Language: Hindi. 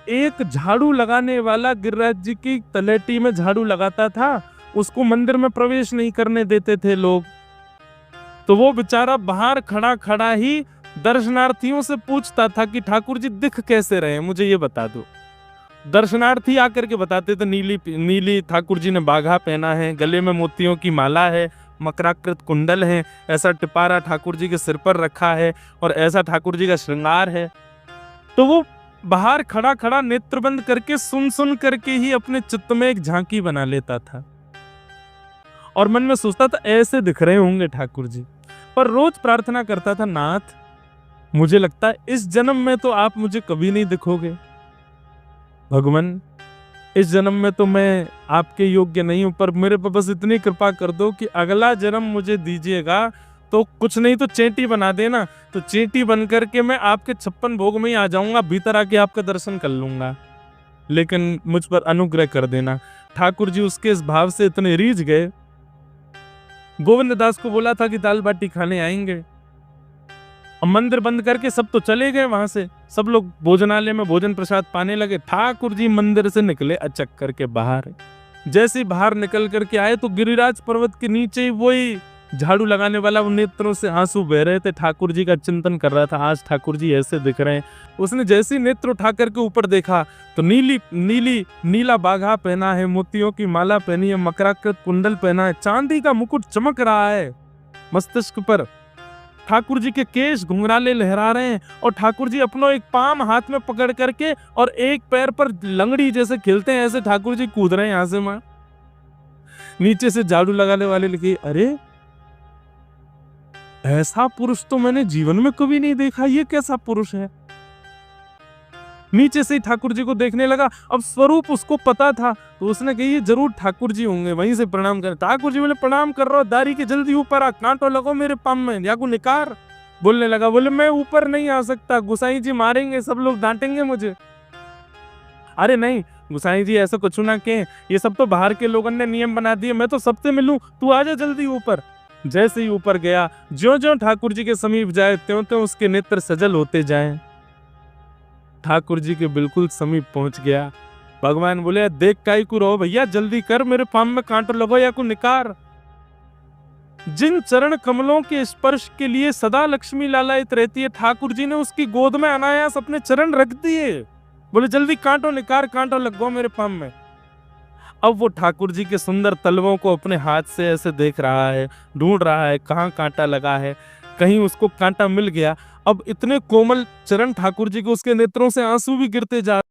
एक झाड़ू लगाने वाला गिरिराज जी की तलेटी में झाड़ू लगाता था, उसको मंदिर में प्रवेश नहीं करने देते थे लोग। तो वो बेचारा बाहर खड़ा खड़ा ही दर्शनार्थियों से पूछता था कि ठाकुर जी दिख कैसे रहे हैं, मुझे ये बता दो। दर्शनार्थी आकर के बताते थे नीली नीली ठाकुर जी ने बाघा पहना है, गले में मोतियों की माला है, मकराकृत कुंडल है, ऐसा टिपारा ठाकुर जी के सिर पर रखा है और ऐसा ठाकुर जी का श्रृंगार है। तो वो बाहर खड़ा खड़ा नेत्र बंद करके सुन सुन करके ही अपने चित्त में एक झांकी बना लेता था और मन में सोचता था ऐसे दिख रहे होंगे ठाकुर जी। पर रोज प्रार्थना करता था, नाथ मुझे लगता है इस जन्म में तो आप मुझे कभी नहीं दिखोगे भगवान, इस जन्म में तो मैं आपके योग्य नहीं हूं, पर मेरे पर बस इतनी कृपा कर दो कि अगला जन्म मुझे दीजिएगा तो कुछ नहीं तो चेंटी बना देना, तो चेंटी बन करके मैं आपके 56 भोग में ही आ जाऊंगा, भीतर आके आपका दर्शन कर लूंगा, लेकिन मुझ पर अनुग्रह कर देना। ठाकुर जी उसके इस भाव से इतने रीझ गए। गोविंद दास को बोला था कि दाल बाटी खाने आएंगे, और मंदिर बंद करके सब तो चले गए वहां से, सब लोग भोजनालय में भोजन प्रसाद पाने लगे। ठाकुर जी मंदिर से निकले अचक करके बाहर। जैसे ही बाहर निकल करके आए तो गिरिराज पर्वत के नीचे वही झाड़ू लगाने वाला नेत्रों से आंसू बह रहे थे, ठाकुर जी का चिंतन कर रहा था, आज ठाकुर जी ऐसे दिख रहे हैं। उसने जैसे ही नेत्र उठा करके ऊपर देखा तो नीला बाघा पहना है, मोतियों की माला पहनी है, मकराकृत कुंडल पहना है, चांदी का मुकुट चमक रहा है मस्तिष्क पर। ठाकुर जी के केश घुंघराले लहरा रहे हैं और ठाकुर जी अपना एक पाम हाथ में पकड़ करके और एक पैर पर लंगड़ी जैसे खेलते हैं, ऐसे ठाकुर जी कूद रहे हैं यहां से वहां। नीचे से झाड़ू लगाने वाले लिखे, अरे ऐसा पुरुष तो मैंने जीवन में कभी नहीं देखा, ये कैसा पुरुष है। नीचे से ही ठाकुर जी को देखने लगा। अब स्वरूप उसको पता था तो उसने कही ये जरूर ठाकुर जी होंगे, वहीं से प्रणाम कर। ठाकुर जी बोले प्रणाम कर रहा हूं, दारी के जल्दी ऊपर आ, कांटो लगो मेरे पाम में, या को निकार। बोलने लगा, बोले मैं ऊपर नहीं आ सकता, गुसाई जी मारेंगे, सब लोग डांटेंगे मुझे। अरे नहीं गुसाई जी ऐसा कुछ ना कहें, ये सब तो बाहर के लोगों ने नियम बना दिए, मैं तो सबसे मिलूं, तू आजा जल्दी ऊपर। जैसे ही ऊपर गया, ज्यों-ज्यों ठाकुर जी के समीप जाए त्यों-त्यों उसके नेत्र सजल होते जाएं। ठाकुर जी के बिल्कुल समीप पहुंच गया। भगवान बोले देख काई को रहो भैया, जल्दी कर, मेरे पाम में कांटो लगो या को निकार। जिन चरण कमलों के स्पर्श के लिए सदा लक्ष्मी लालायित रहती है, ठाकुर जी ने उसकी गोद में अनायास अपने चरण रख दिए। बोले जल्दी कांटो निकार, कांटो लगो मेरे पाम में। अब वो ठाकुर जी के सुंदर तलवों को अपने हाथ से ऐसे देख रहा है, ढूंढ रहा है कहाँ कांटा लगा है, कहीं उसको कांटा मिल गया। अब इतने कोमल चरण ठाकुर जी के, उसके नेत्रों से आंसू भी गिरते जा